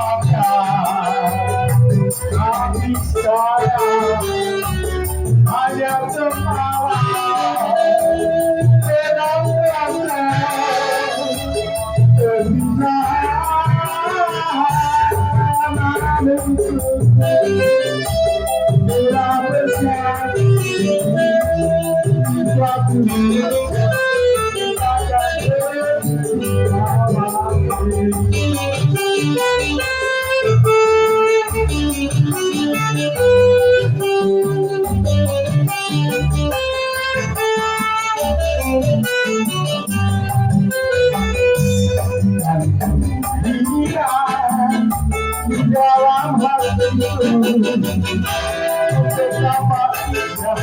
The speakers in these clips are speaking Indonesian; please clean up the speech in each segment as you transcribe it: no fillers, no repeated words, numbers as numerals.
Tapi saya hanya semalam sedang dalam hatiku bersama indah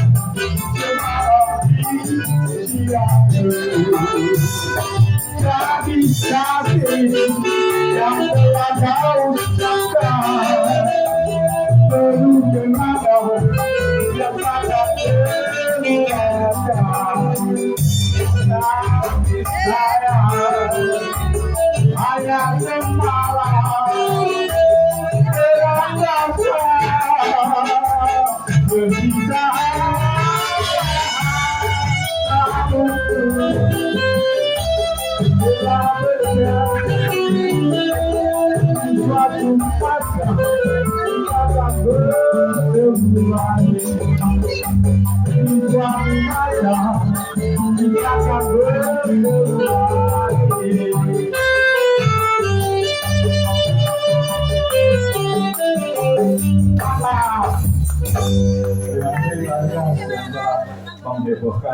kasih yang telah kau ucapkan baru kenal yang sangat tapi saya hanya semalam Bang Debo